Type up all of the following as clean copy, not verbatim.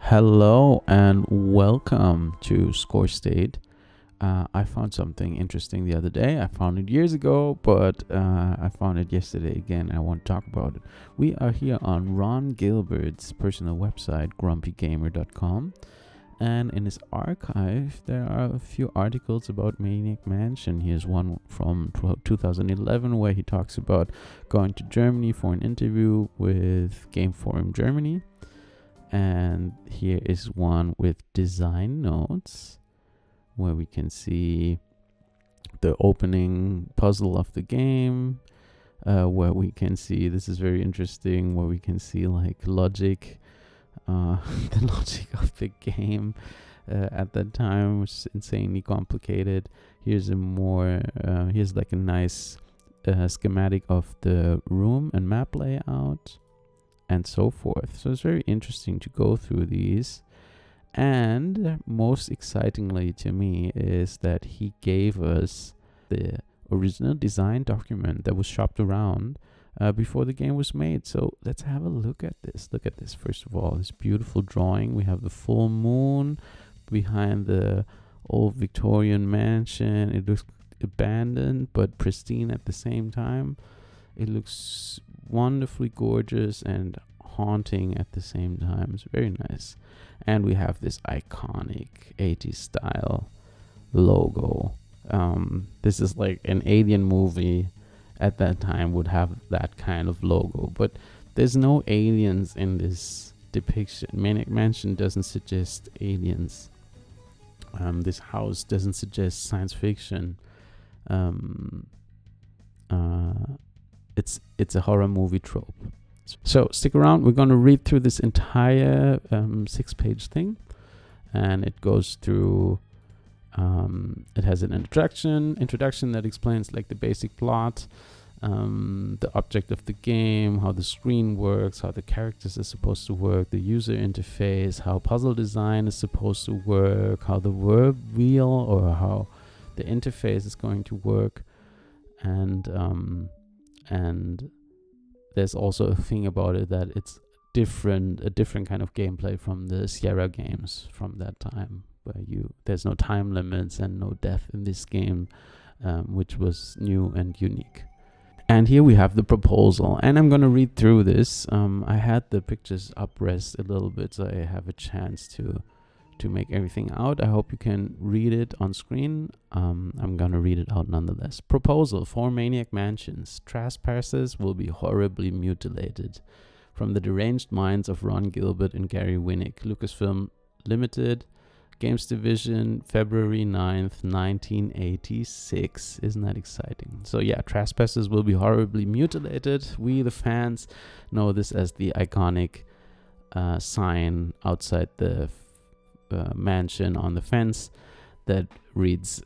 Hello and welcome to Score State. I found something interesting the other day. I found it years ago, but I found it yesterday again. I want to talk about it. We are here on Ron Gilbert's personal website, grumpygamer.com. And in his archive, there are a few articles about Maniac Mansion. Here's one from 2011 where he talks about going to Germany for an interview with Game Forum Germany. And here is one with design notes where we can see the opening puzzle of the game, where we can see, this is very interesting, where we can see like logic, the logic of the game at that time was insanely complicated. Here's here's like a nice schematic of the room and map layout and so forth. So it's very interesting to go through these. And most excitingly to me is that he gave us the original design document that was shopped around before the game was made. So let's have a look at this. Look at this. First of all, this beautiful drawing. We have the full moon behind the old Victorian mansion. It looks abandoned but pristine at the same time. It looks wonderfully gorgeous and haunting at the same time. It's very nice. And we have this iconic 80s style logo. This is like an alien movie at that time would have that kind of logo. But there's no aliens in this depiction. Maniac Mansion doesn't suggest aliens. This house doesn't suggest science fiction. It's a horror movie trope. So stick around. We're going to read through this entire 6-page thing, and it goes through. It has an introduction that explains like the basic plot, the object of the game, how the screen works, how the characters are supposed to work, the user interface, how puzzle design is supposed to work, how the verb wheel or how the interface is going to work, and there's also a thing about it that it's a different kind of gameplay from the Sierra games from that time, where there's no time limits and no death in this game, which was new and unique. And here we have the proposal, and I'm going to read through this. I had the pictures uprest a little bit so I have a chance to make everything out. I hope you can read it on screen. I'm gonna read it out nonetheless. Proposal for Maniac Mansions. Trespassers will be horribly mutilated. From the deranged minds of Ron Gilbert and Gary Winnick. Lucasfilm Limited, Games Division, February 9th, 1986. Isn't that exciting? So yeah, trespassers will be horribly mutilated. We, the fans, know this as the iconic sign outside the mansion on the fence that reads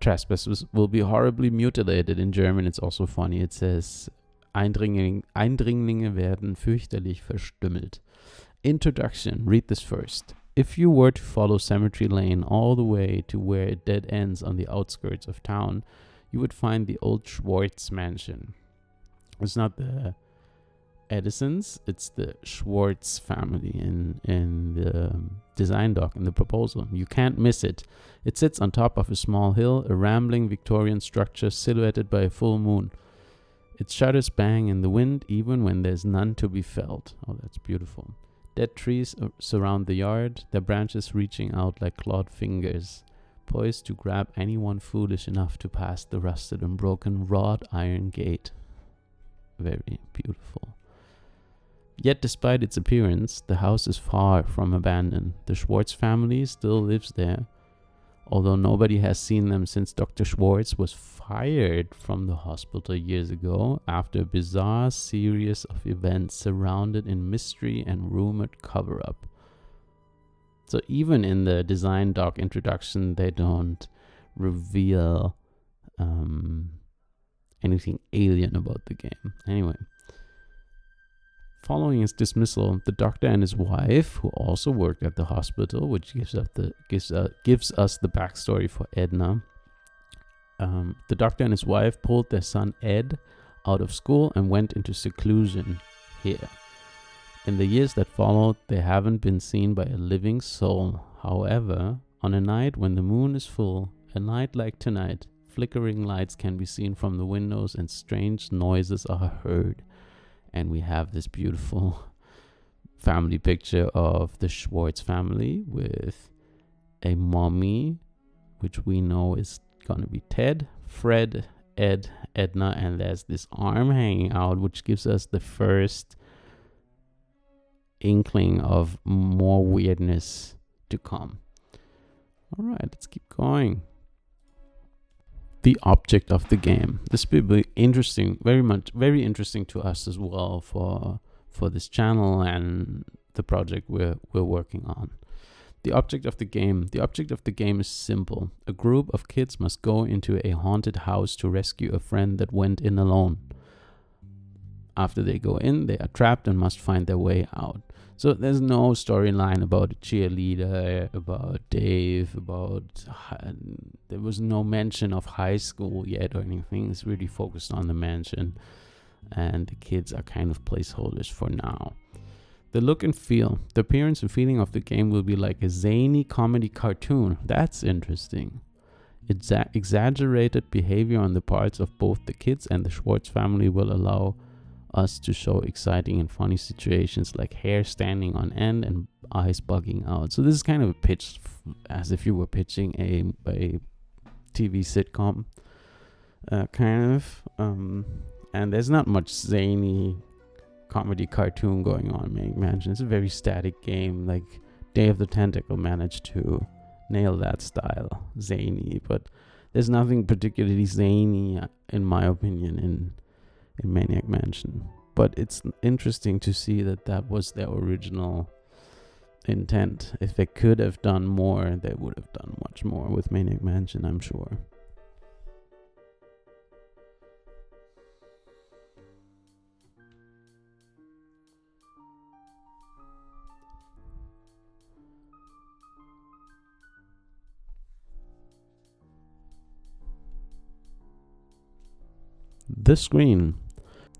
trespassers will be horribly mutilated. In German it's also funny. It says Eindringlinge werden fürchterlich verstümmelt. Introduction. Read this first. If you were to follow Cemetery Lane all the way to where it dead ends on the outskirts of town, you would find the old Schwartz mansion. It's not the Edisons, it's the Schwartz family in the design doc, in the proposal. You can't miss it. It sits on top of a small hill, a rambling Victorian structure silhouetted by a full moon. Its shutters bang in the wind even when there's none to be felt. Oh, that's beautiful. Dead trees surround the yard, their branches reaching out like clawed fingers, poised to grab anyone foolish enough to pass the rusted and broken wrought iron gate. Very beautiful. Yet despite its appearance, the house is far from abandoned. The Schwartz family still lives there, although nobody has seen them since Dr. Schwartz was fired from the hospital years ago after a bizarre series of events surrounded in mystery and rumored cover-up. So even in the design doc introduction, they don't reveal anything alien about the game. Anyway. Following his dismissal, the doctor and his wife, who also worked at the hospital, which gives us the backstory for Edna. The doctor and his wife pulled their son Ed out of school and went into seclusion here. In the years that followed, they haven't been seen by a living soul. However, on a night when the moon is full, a night like tonight, flickering lights can be seen from the windows and strange noises are heard. And we have this beautiful family picture of the Schwartz family with a mommy, which we know is gonna be Ted, Fred, Ed, Edna, and there's this arm hanging out, which gives us the first inkling of more weirdness to come. All right, let's keep going. The object of the game. This will be interesting, very interesting to us as well for this channel and the project we're working on. The object of the game. The object of the game is simple. A group of kids must go into a haunted house to rescue a friend that went in alone. After they go in, they are trapped and must find their way out. So there's no storyline about a cheerleader, about Dave, there was no mention of high school yet or anything. It's really focused on the mansion, and the kids are kind of placeholders for now. The look and feel. The appearance and feeling of the game will be like a zany comedy cartoon. That's interesting. Exaggerated behavior on the parts of both the kids and the Schwartz family will allow us to show exciting and funny situations like hair standing on end and eyes bugging out. So this is kind of a pitch as if you were pitching a TV sitcom, and there's not much zany comedy cartoon going on in Maniac Mansion. It's a very static game. Like Day of the Tentacle managed to nail that style, zany, but there's nothing particularly zany in my opinion in Maniac Mansion. But it's interesting to see that was their original intent. If they could have done more, they would have done much more with Maniac Mansion, I'm sure. The screen.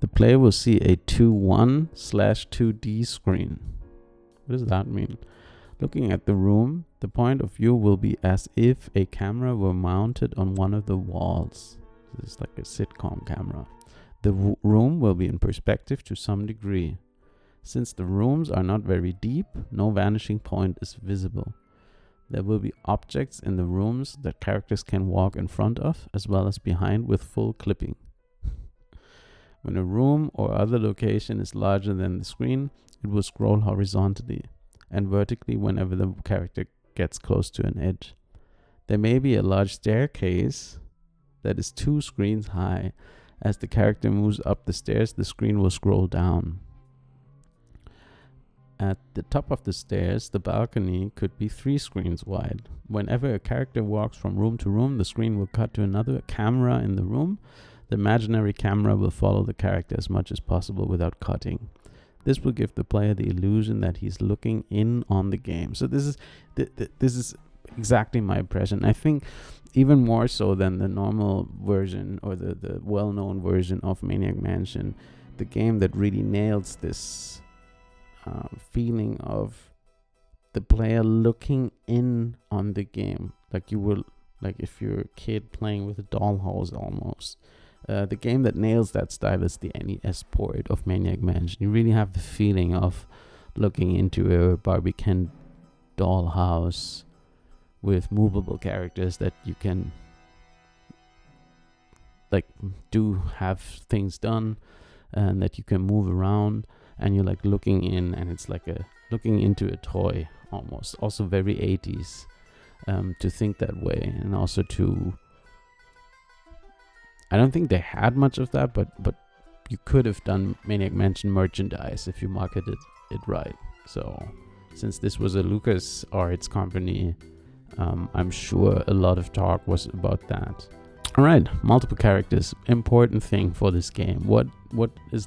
The player will see a 2:1/2D screen. What does that mean? Looking at the room, the point of view will be as if a camera were mounted on one of the walls. This is like a sitcom camera. The room will be in perspective to some degree. Since the rooms are not very deep, no vanishing point is visible. There will be objects in the rooms that characters can walk in front of, as well as behind with full clipping. When a room or other location is larger than the screen, it will scroll horizontally and vertically whenever the character gets close to an edge. There may be a large staircase that is 2 screens high. As the character moves up the stairs, the screen will scroll down. At the top of the stairs, the balcony could be 3 screens wide. Whenever a character walks from room to room, the screen will cut to another camera in the room. The imaginary camera will follow the character as much as possible without cutting. This will give the player the illusion that he's looking in on the game. So this is exactly my impression. I think even more so than the normal version or the well-known version of Maniac Mansion, the game that really nails this feeling of the player looking in on the game, like you will, like if you're a kid playing with a dollhouse almost. The game that nails that style is the NES port of Maniac Mansion. You really have the feeling of looking into a Barbie Ken dollhouse with movable characters that you can like do have things done and that you can move around, and you're like looking in, and it's like a looking into a toy almost. Also very 80s to think that way, and also to, I don't think they had much of that, but you could have done Maniac Mansion merchandise if you marketed it right. So since this was a LucasArts company, I'm sure a lot of talk was about that. All right, multiple characters, important thing for this game. What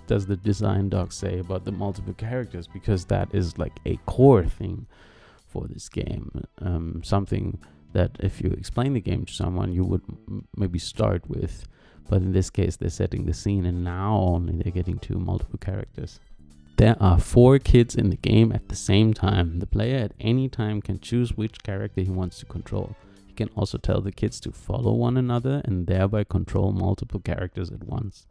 does the design doc say about the multiple characters? Because that is like a core thing for this game. Something that if you explain the game to someone, you would maybe start with. But in this case, they're setting the scene, and now only they're getting to multiple characters. There are 4 kids in the game at the same time. The player at any time can choose which character he wants to control. He can also tell the kids to follow one another and thereby control multiple characters at once.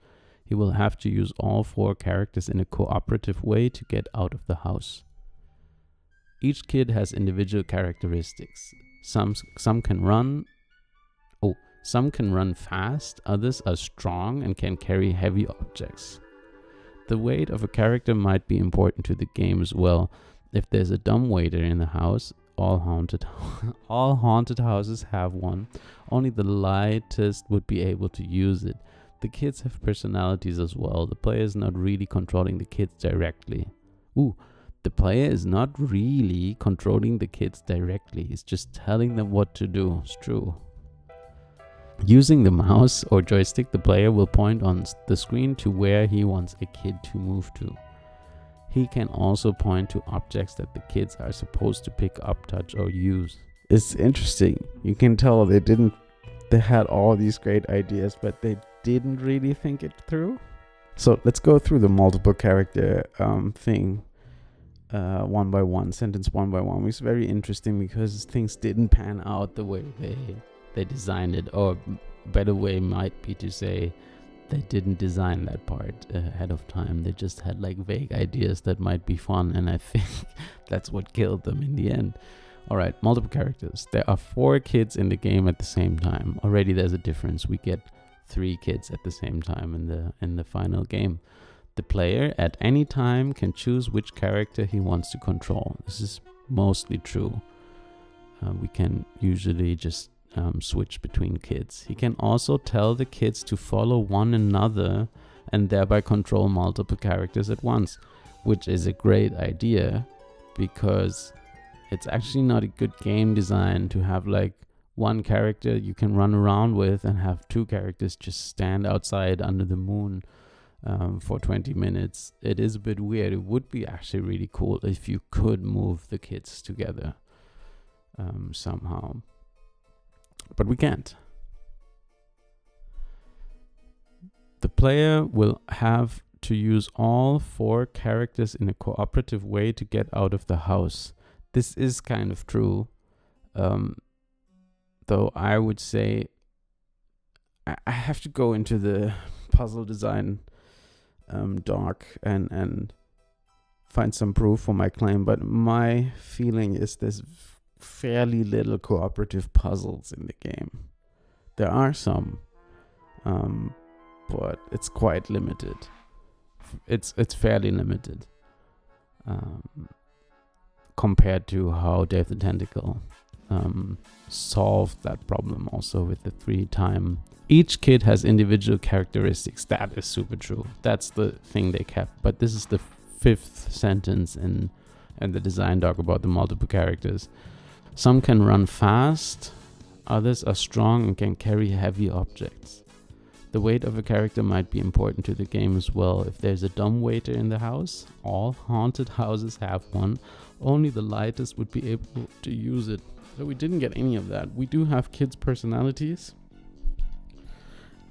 He will have to use all 4 characters in a cooperative way to get out of the house. Each kid has individual characteristics. Some can run fast, others are strong and can carry heavy objects. The weight of a character might be important to the game as well. If there's a dumbwaiter in the house, all haunted houses have one. Only the lightest would be able to use it. The kids have personalities as well. The player is not really controlling the kids directly. The player is not really controlling the kids directly. He's just telling them what to do. It's true. Using the mouse or joystick, the player will point on the screen to where he wants a kid to move to. He can also point to objects that the kids are supposed to pick up, touch, or use. It's interesting. You can tell they had all these great ideas, but they didn't really think it through. So let's go through the multiple character thing one by one, sentence one by one. It's very interesting because things didn't pan out the way they designed it, or a better way might be to say they didn't design that part ahead of time. They just had like vague ideas that might be fun, and I think that's what killed them in the end. Alright, multiple characters. There are 4 kids in the game at the same time. Already there's a difference. We get 3 kids at the same time in the final game. The player at any time can choose which character he wants to control. This is mostly true. We can usually just switch between kids. He can also tell the kids to follow one another and thereby control multiple characters at once, which is a great idea because it's actually not a good game design to have like one character you can run around with and have 2 characters just stand outside under the moon for 20 minutes. It is a bit weird. It would be actually really cool if you could move the kids together somehow. But we can't. The player will have to use all 4 characters in a cooperative way to get out of the house. This is kind of true. Though I would say I have to go into the puzzle design doc and find some proof for my claim, but my feeling is there's fairly little cooperative puzzles in the game. There are some, but it's quite limited. It's fairly limited compared to how Dave the Tentacle solved that problem also with the 3 time. Each kid has individual characteristics. That is super true. That's the thing they kept. But this is the 5th sentence in the design doc about the multiple characters. Some can run fast, others are strong and can carry heavy objects. The weight of a character might be important to the game as well. If there's a dumbwaiter in the house, all haunted houses have one. Only the lightest would be able to use it. So we didn't get any of that. We do have kids' personalities.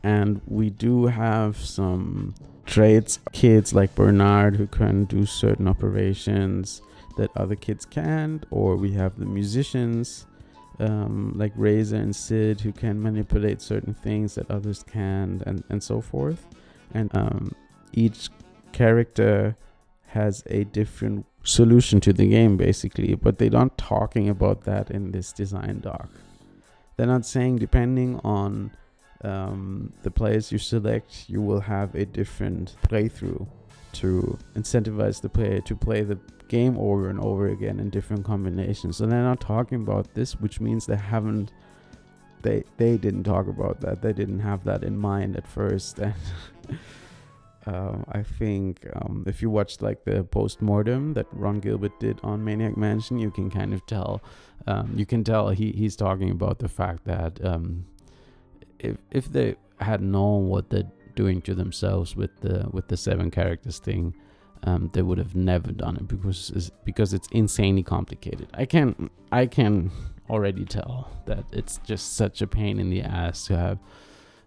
And we do have some traits. Kids like Bernard who can do certain operations that other kids can't, or we have the musicians like Razor and Sid who can manipulate certain things that others can't, and so forth. And each character has a different solution to the game basically, but they're not talking about that in this design doc. They're not saying depending on the players you select, you will have a different playthrough to incentivize the player to play the game over and over again in different combinations. So they're not talking about this, which means they didn't talk about that. They didn't have that in mind at first. And I think if you watched like the post-mortem that Ron Gilbert did on Maniac Mansion, you can kind of tell he's talking about the fact that if they had known what they're doing to themselves with the 7 characters thing, they would have never done it because it's insanely complicated. I can already tell that it's just such a pain in the ass to have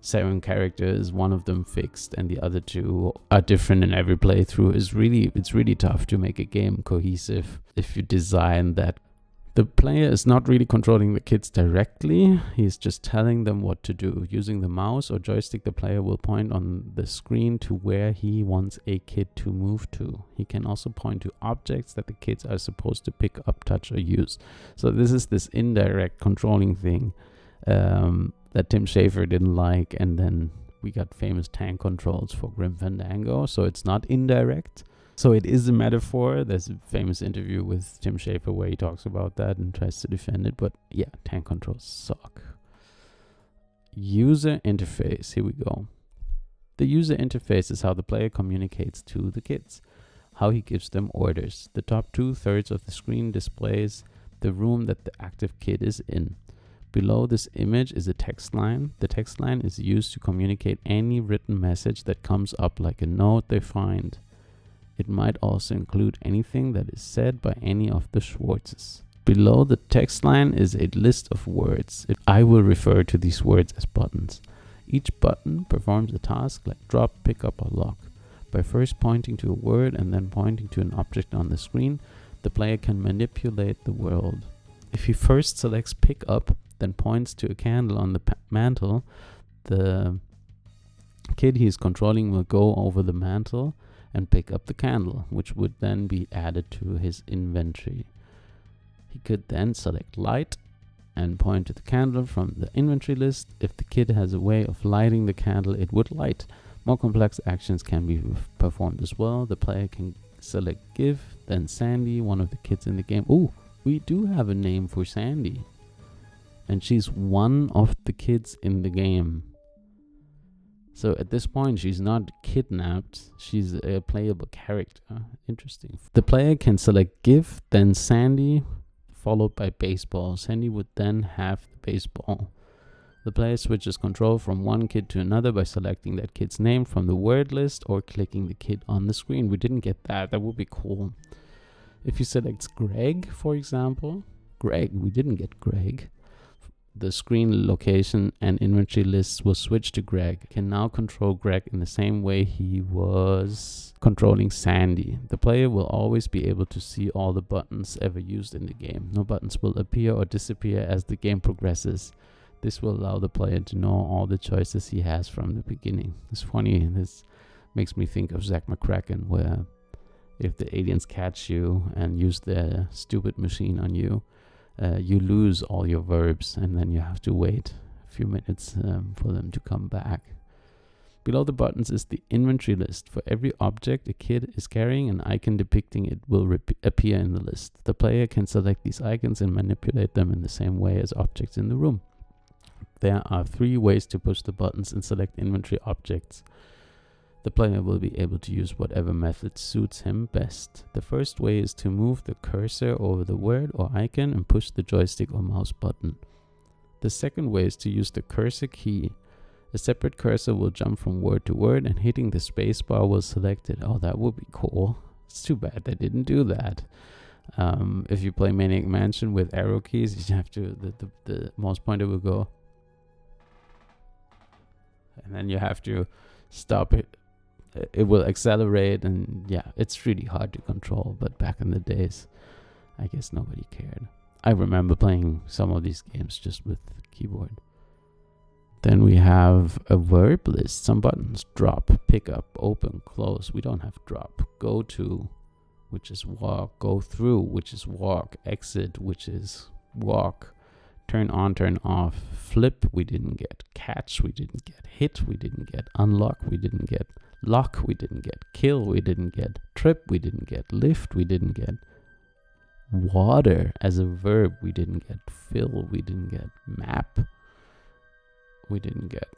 7 characters, one of them fixed and the other 2 are different in every playthrough. It's really tough to make a game cohesive if you design that. The player is not really controlling the kids directly. He's just telling them what to do. Using the mouse or joystick, the player will point on the screen to where he wants a kid to move to. He can also point to objects that the kids are supposed to pick up, touch, or use. So this is this indirect controlling thing that Tim Schafer didn't like, and then we got famous tank controls for Grim Fandango, so it's not indirect. So it is a metaphor. There's a famous interview with Tim Schafer where he talks about that and tries to defend it, but yeah, tank controls suck. User interface, here we go. The user interface is how the player communicates to the kids, how he gives them orders. The top 2/3 of the screen displays the room that the active kid is in. Below this image is a text line. The text line is used to communicate any written message that comes up, like a note they find. It might also include anything that is said by any of the Schwartzes. Below the text line is a list of words. I will refer to these words as buttons. Each button performs a task like drop, pick up, or lock. By first pointing to a word and then pointing to an object on the screen, the player can manipulate the world. If he first selects pick up, then points to a candle on the mantle, the kid he is controlling will go over the mantle and pick up the candle, which would then be added to his inventory. He could then select light and point to the candle from the inventory list. If the kid has a way of lighting the candle, it would light. More complex actions can be performed as well. The player can select give, then Sandy, one of the kids in the game. Oh, we do have a name for Sandy. And she's one of the kids in the game. So at this point, she's not kidnapped. She's a playable character. Interesting. The player can select give, then Sandy, followed by baseball. Sandy would then have the baseball. The player switches control from one kid to another by selecting that kid's name from the word list or clicking the kid on the screen. We didn't get that. That would be cool. If you select Greg, for example, Greg, we didn't get Greg. The screen location and inventory lists will switch to Greg. Can now control Greg in the same way he was controlling Sandy. The player will always be able to see all the buttons ever used in the game. No buttons will appear or disappear as the game progresses. This will allow the player to know all the choices he has from the beginning. It's funny, this makes me think of Zack McCracken, where if the aliens catch you and use their stupid machine on you, you lose all your verbs, and then you have to wait a few minutes for them to come back. Below the buttons is the inventory list. For every object a kid is carrying, an icon depicting it will appear in the list. The player can select these icons and manipulate them in the same way as objects in the room. There are 3 ways to push the buttons and select inventory objects. The player will be able to use whatever method suits him best. The first way is to move the cursor over the word or icon and push the joystick or mouse button. The second way is to use the cursor key. A separate cursor will jump from word to word, and hitting the spacebar will select it. Oh, that would be cool. It's too bad they didn't do that. If you play Maniac Mansion with arrow keys, you have to, the mouse pointer will go, and then you have to stop it. It will accelerate, and yeah, it's really hard to control. But back in the days, I guess nobody cared. I remember playing some of these games just with keyboard. Then we have a verb list. Some buttons: drop, pick up, open, close. We don't have drop. Go to, which is walk. Go through, which is walk. Exit, which is walk. Turn on, turn off. Flip, we didn't get. Catch, we didn't get. Hit, we didn't get. Unlock, we didn't get. Lock, we didn't get. Kill, we didn't get. Trip, we didn't get. Lift, we didn't get. Water as a verb, we didn't get. Fill, we didn't get. Map, we didn't get.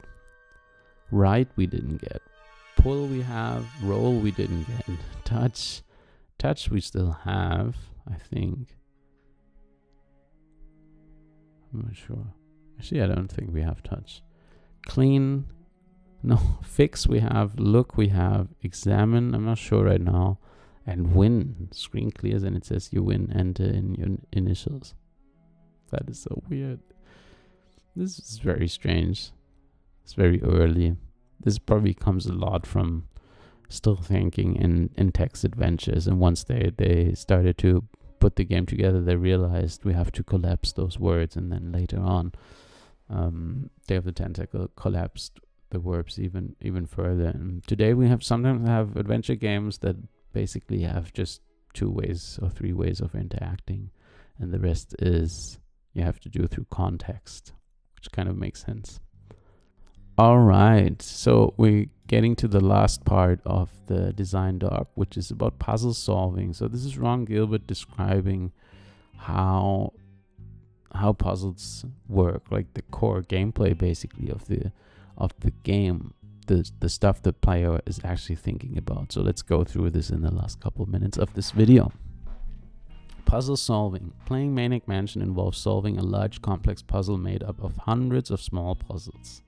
Right, we didn't get. Pull, we have. Roll, we didn't get. Touch, we still have, I think. I'm not sure. Actually, I don't think we have touch. Clean, no. Fix, we have. Look, we have. Examine, I'm not sure right now. And win. Screen clears and it says you win. Enter in your initials. That is so weird. This is very strange. It's very early. This probably comes a lot from still thinking in text adventures, and once they started to put the game together, they realized we have to collapse those words, and then later on, Day of the Tentacle collapsed the verbs even further. And today we sometimes have adventure games that basically have just 2 ways or 3 ways of interacting, and the rest is you have to do through context, which kind of makes sense. All right, so we're getting to the last part of the design doc, which is about puzzle solving. So this is Ron Gilbert describing how puzzles work, like the core gameplay basically of the game, the stuff the player is actually thinking about. So let's go through this in the last couple of minutes of this video. Puzzle solving. Playing Maniac Mansion involves solving a large complex puzzle made up of hundreds of small puzzles.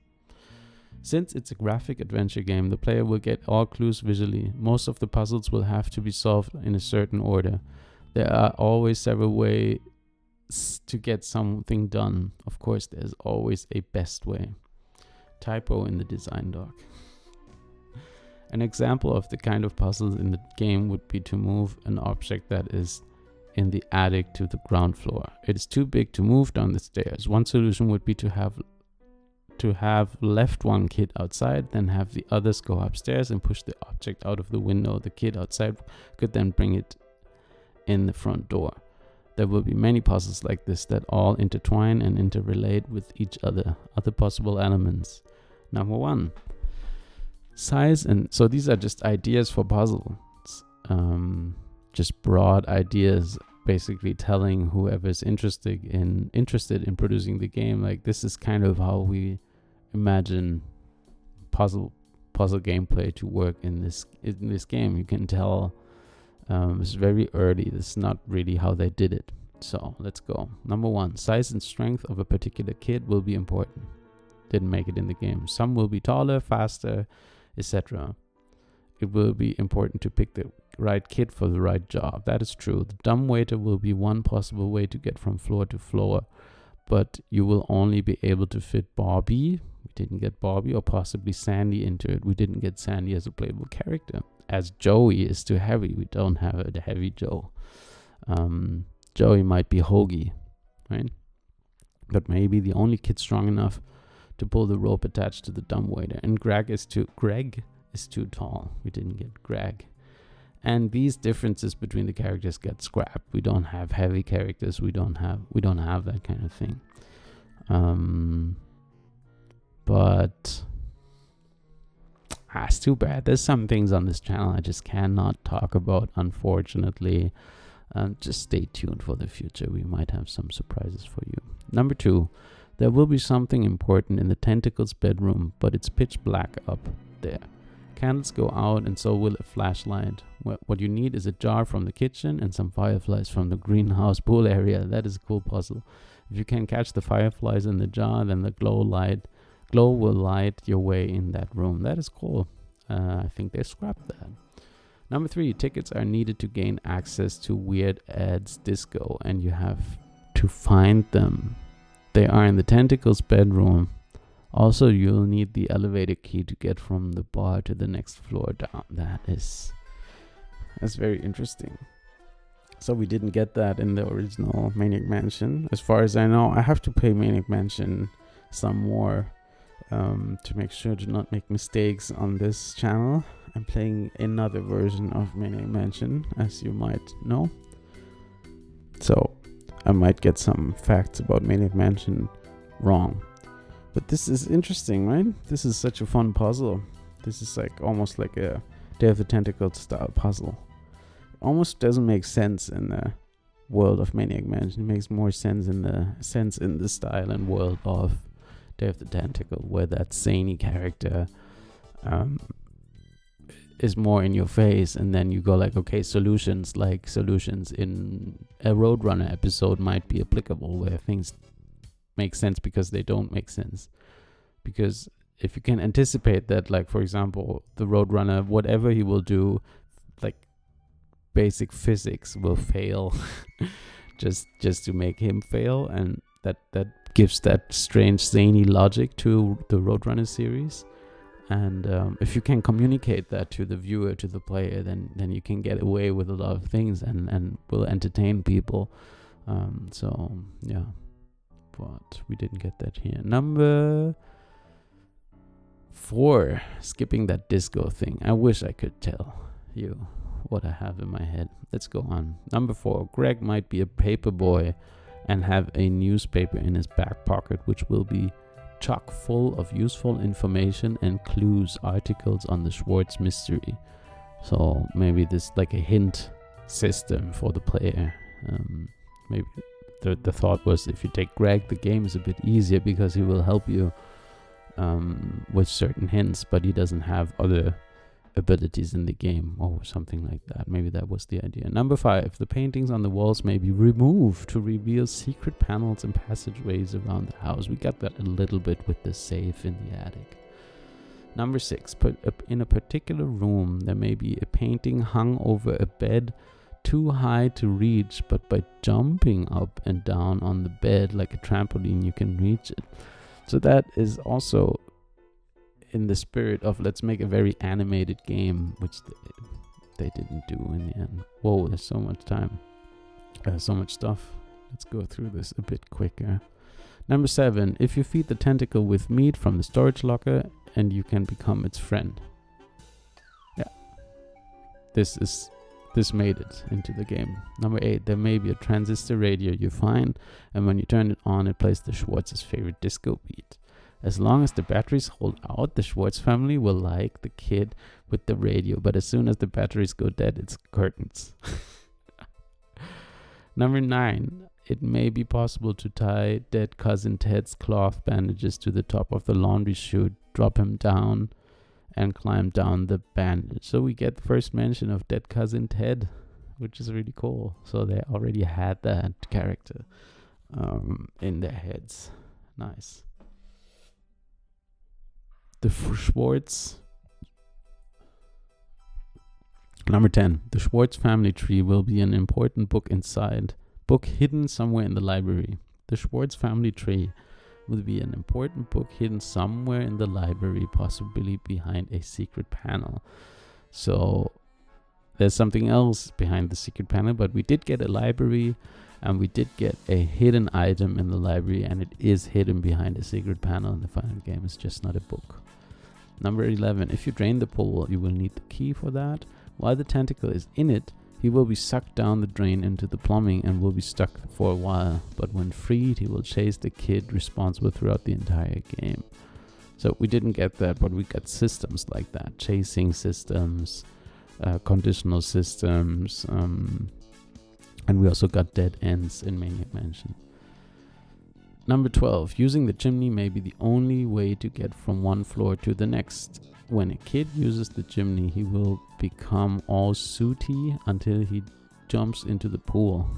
Since it's a graphic adventure game, the player will get all clues visually. Most of the puzzles will have to be solved in a certain order. There are always several ways to get something done. Of course, there's always a best way. Typo in the design doc. An example of the kind of puzzles in the game would be to move an object that is in the attic to the ground floor. It is too big to move down the stairs. One solution would be to have left one kid outside, then have the others go upstairs and push the object out of the window. The kid outside could then bring it in the front door. There will be many puzzles like this that all intertwine and interrelate with each other. Other possible elements. Number 1, size. And so these are just ideas for puzzles, just broad ideas, basically telling whoever's interested in producing the game, like, this is kind of how we imagine puzzle gameplay to work in this game. You can tell it's very early. This is not really how they did it. So let's go. Number 1, size and strength of a particular kid will be important. Didn't make it in the game. Some will be taller, faster, etc. It will be important to pick the right kid for the right job. That is true. The dumbwaiter will be one possible way to get from floor to floor, but you will only be able to fit Bobby. We didn't get Bobby, or possibly Sandy into it. We didn't get Sandy as a playable character. As Joey is too heavy. We don't have a heavy Joe. Joey might be Hoagie, right? But maybe the only kid strong enough to pull the rope attached to the dumbwaiter. And Greg is too tall. We didn't get Greg. And these differences between the characters get scrapped. We don't have heavy characters. We don't have that kind of thing. But it's too bad. There's some things on this channel I just cannot talk about, unfortunately. Just stay tuned for the future. We might have some surprises for you. Number 2, there will be something important in the Tentacle's bedroom, but it's pitch black up there. Candles go out, and so will a flashlight. What you need is a jar from the kitchen and some fireflies from the greenhouse pool area. That is a cool puzzle. If you can catch the fireflies in the jar, then the glow will light your way in that room. That is cool. I think they scrapped that. Number 3, tickets are needed to gain access to Weird Ed's disco, and you have to find them. They are in the Tentacle's bedroom. Also, you'll need the elevator key to get from the bar to the next floor down. That's very interesting. So we didn't get that in the original Maniac Mansion. As far as I know, I have to play Maniac Mansion some more to make sure to not make mistakes on this channel. I'm playing another version of Maniac Mansion, as you might know. So I might get some facts about Maniac Mansion wrong. But this is interesting, right? This is such a fun puzzle. This is like almost like a Day of the Tentacle style puzzle. It almost doesn't make sense in the world of Maniac Mansion. It makes more sense in the style and world of Day of the Tentacle, where that zany character is more in your face, and then you go like, okay, solutions in a Roadrunner episode might be applicable, where things make sense because they don't make sense. Because if you can anticipate that, like, for example, the Roadrunner, whatever he will do, like, basic physics will fail just to make him fail, and that gives that strange zany logic to the Roadrunner series. And if you can communicate that to the viewer, to the player, then you can get away with a lot of things and will entertain people. So yeah, but we didn't get that here. Number 4, skipping that disco thing. I wish I could tell you what I have in my head. Let's go on. Number 4, Greg might be a paper boy and have a newspaper in his back pocket, which will be chock full of useful information and clues, articles on the Schwartz mystery. So maybe this like a hint system for the player. Maybe the thought was, if you take Greg, the game is a bit easier because he will help you with certain hints, but he doesn't have other abilities in the game or something like that. Maybe that was the idea. Number 5, the paintings on the walls may be removed to reveal secret panels and passageways around the house. We got that a little bit with the safe in the attic. Number 6, in a particular room there may be a painting hung over a bed too high to reach, but by jumping up and down on the bed like a trampoline you can reach it. So that is also in the spirit of let's make a very animated game, which they didn't do in the end. Whoa, there's so much time. So much stuff. Let's go through this a bit quicker. Number 7, if you feed the tentacle with meat from the storage locker and you can become its friend. Yeah. This made it into the game. Number 8, there may be a transistor radio you find, and when you turn it on, it plays the Schwartz's favorite disco beat. As long as the batteries hold out, the Schwartz family will like the kid with the radio, but as soon as the batteries go dead, it's curtains. Number 9, it may be possible to tie dead cousin Ted's cloth bandages to the top of the laundry chute, drop him down, and climb down the bandage. So we get the first mention of dead cousin Ted, which is really cool. So they already had that character in their heads. Nice. The Schwartz. Number 10. The Schwartz family tree will be an important book hidden somewhere in the library. The Schwartz family tree will be an important book hidden somewhere in the library, possibly behind a secret panel. So there's something else behind the secret panel, but we did get a library and we did get a hidden item in the library, and it is hidden behind a secret panel in the final game. It's just not a book. Number 11. If you drain the pool, you will need the key for that. While the tentacle is in it, he will be sucked down the drain into the plumbing and will be stuck for a while. But when freed, he will chase the kid responsible throughout the entire game. So we didn't get that, but we got systems like that. Chasing systems, conditional systems, and we also got dead ends in Maniac Mansion. Number 12. Using the chimney may be the only way to get from one floor to the next. When a kid uses the chimney, he will become all sooty until he jumps into the pool.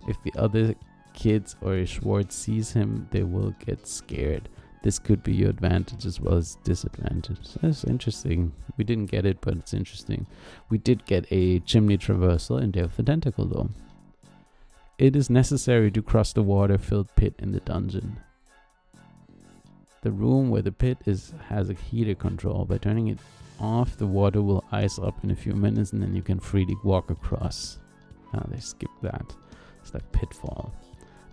If the other kids or Schwartz sees him, they will get scared. This could be your advantage as well as disadvantage. That's interesting. We didn't get it, but it's interesting. We did get a chimney traversal in Day of the Tentacle though. It is necessary to cross the water-filled pit in the dungeon. The room where the pit is has a heater control. By turning it off, the water will ice up in a few minutes and then you can freely walk across. They skipped that. It's like Pitfall.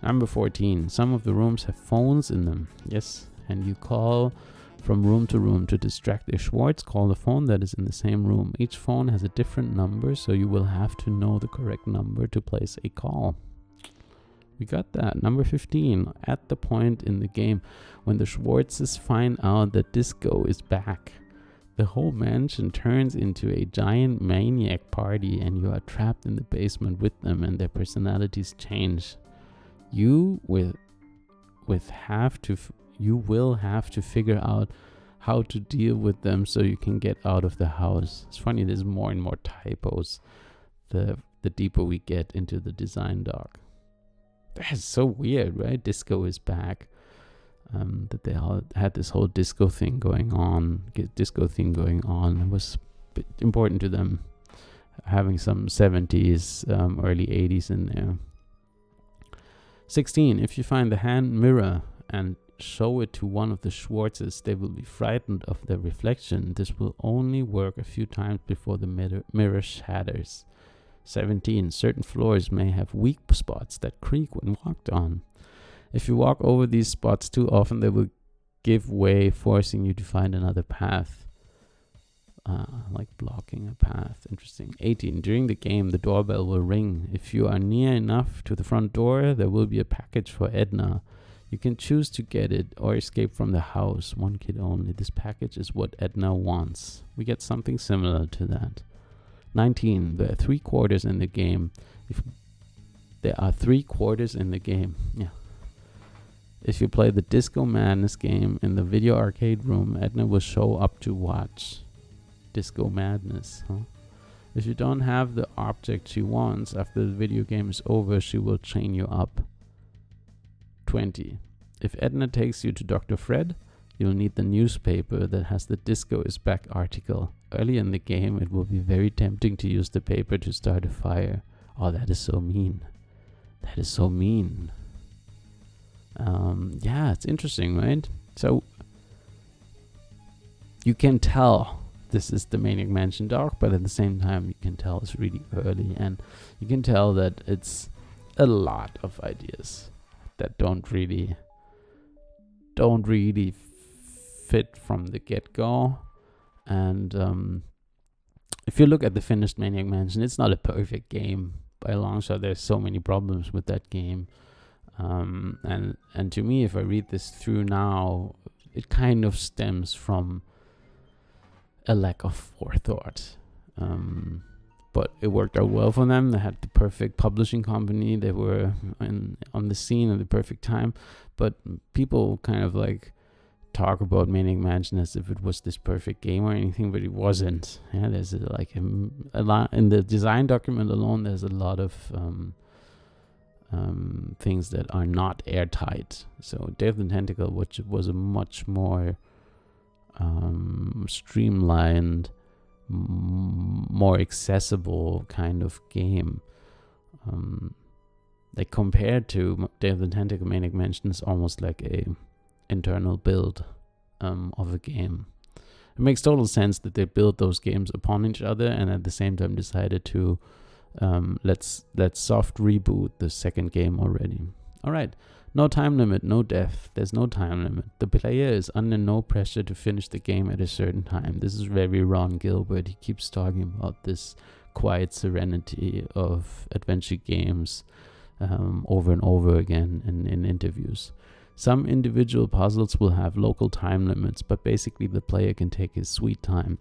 Number 14. Some of the rooms have phones in them. Yes, and you call from room to room. To distract a Schwartz, call the phone that is in the same room. Each phone has a different number, so you will have to know the correct number to place a call. We got that. Number 15. At the point in the game when the Schwartzes find out that Disco is back, the whole mansion turns into a giant maniac party and you are trapped in the basement with them and their personalities change. You will have to figure out how to deal with them so you can get out of the house. It's funny, there's more and more typos the deeper we get into the design doc. That's so weird, right? Disco is back. That they all had this whole disco thing going on. It was important to them, having some 70s, early 80s in there. 16. If you find the hand mirror and show it to one of the Schwartzes, they will be frightened of their reflection. This will only work a few times before the mirror shatters. 17. Certain floors may have weak spots that creak when walked on. If you walk over these spots too often, they will give way, forcing you to find another path. Like blocking a path. Interesting. 18. During the game, the doorbell will ring. If you are near enough to the front door, there will be a package for Edna. You can choose to get it or escape from the house. One kid only. This package is what Edna wants. We get something similar to that. 19. There are 3 quarters in the game. If there are 3 quarters in the game. Yeah. If you play the Disco Madness game in the video arcade room, Edna will show up to watch. Disco Madness, huh? If you don't have the object she wants after the video game is over, she will chain you up. 20. If Edna takes you to Dr. Fred, you'll need the newspaper that has the Disco is Back article. Early in the game, it will be very tempting to use the paper to start a fire. Oh, that is so mean. That is so mean. Yeah, it's interesting, right? So, you can tell this is the Maniac Mansion Doc, but at the same time you can tell it's really early, and you can tell that it's a lot of ideas that don't really fit from the get-go. And if you look at the finished Maniac Mansion, it's not a perfect game by a long shot. There's so many problems with that game, and to me, if I read this through now, it kind of stems from a lack of forethought. But it worked out well for them. They had the perfect publishing company. They were on the scene at the perfect time. But people kind of like talk about Maniac Mansion as if it was this perfect game or anything, but it wasn't. Yeah, there's a lot in the design document alone. There's a lot of things that are not airtight. So Day of the Tentacle, which was a much more streamlined, more accessible kind of game. Like compared to Day of the Tentacle, Maniac Mansion is almost like a internal build of a game. It makes total sense that they built those games upon each other and at the same time decided to let's soft reboot the second game already. All right. No time limit, no death. There's no time limit. The player is under no pressure to finish the game at a certain time. This is very Ron Gilbert. He keeps talking about this quiet serenity of adventure games over and over again in interviews. Some individual puzzles will have local time limits, but basically the player can take his sweet time.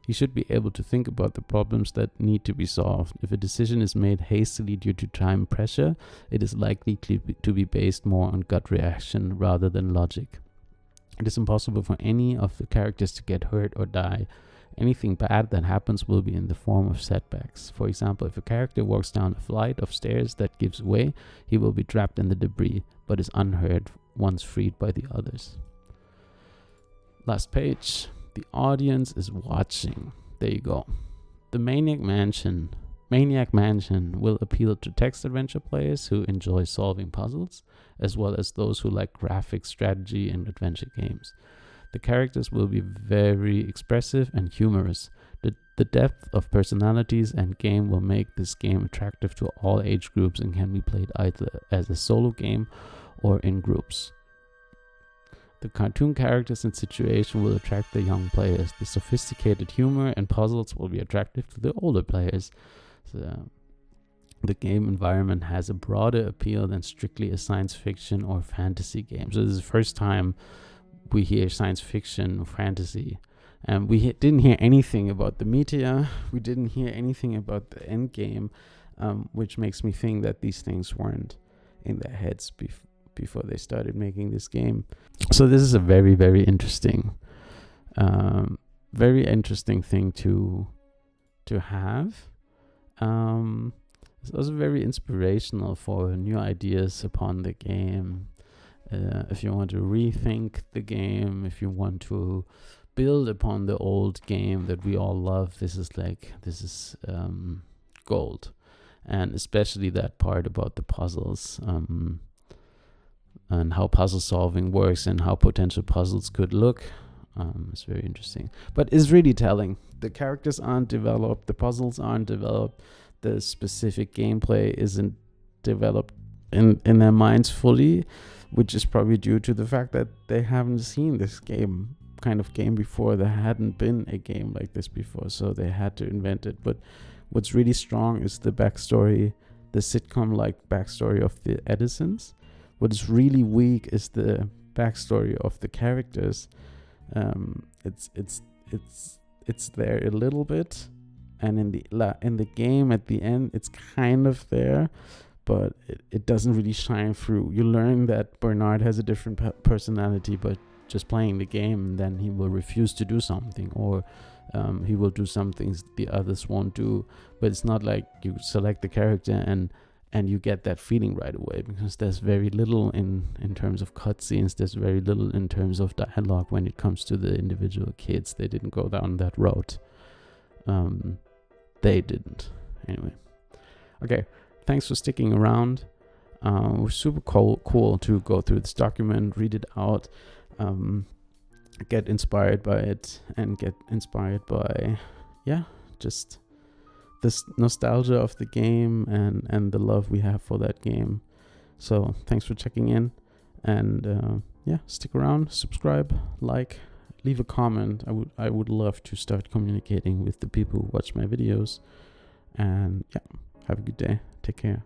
He should be able to think about the problems that need to be solved. If a decision is made hastily due to time pressure, it is likely to be based more on gut reaction rather than logic. It is impossible for any of the characters to get hurt or die. Anything bad that happens will be in the form of setbacks. For example, if a character walks down a flight of stairs that gives way, he will be trapped in the debris, but is unhurt once freed by the others. Last page. The audience is watching. There you go. The Maniac Mansion will appeal to text adventure players who enjoy solving puzzles, as well as those who like graphic strategy and adventure games. The characters will be very expressive and humorous. The depth of personalities and game will make this game attractive to all age groups and can be played either as a solo game or in groups. The cartoon characters and situation will attract the young players. The sophisticated humor and puzzles will be attractive to the older players. So, the game environment has a broader appeal than strictly a science fiction or fantasy game. So this is the first time we hear science fiction or fantasy. And we didn't hear anything about the meteor. We didn't hear anything about the end game, which makes me think that these things weren't in their heads before they started making this game. So this is a very, very interesting thing to have. It's also very inspirational for new ideas upon the game. If you want to rethink the game, if you want to build upon the old game that we all love, this is gold. And especially that part about the puzzles. and how puzzle solving works and how potential puzzles could look. It's very interesting, but it's really telling. The characters aren't developed, the puzzles aren't developed, the specific gameplay isn't developed in their minds fully, which is probably due to the fact that they haven't seen this kind of game before. There hadn't been a game like this before, so they had to invent it. But what's really strong is the backstory, the sitcom-like backstory of the Edisons. What's really weak is the backstory of the characters. It's there a little bit, and in the game at the end it's kind of there, but it doesn't really shine through. You learn that Bernard has a different personality, but just playing the game, then he will refuse to do something, or he will do some things the others won't do. But it's not like you select the character and you get that feeling right away, because there's very little in terms of cutscenes. There's very little in terms of dialogue when it comes to the individual kids. They didn't go down that road. They didn't. Anyway. Okay. Thanks for sticking around. It was super cool to go through this document, read it out, get inspired by it, and get inspired by, just this nostalgia of the game and the love we have for that game. So thanks for checking in, and stick around, subscribe, like, leave a comment. I would love to start communicating with the people who watch my videos. And have a good day. Take care.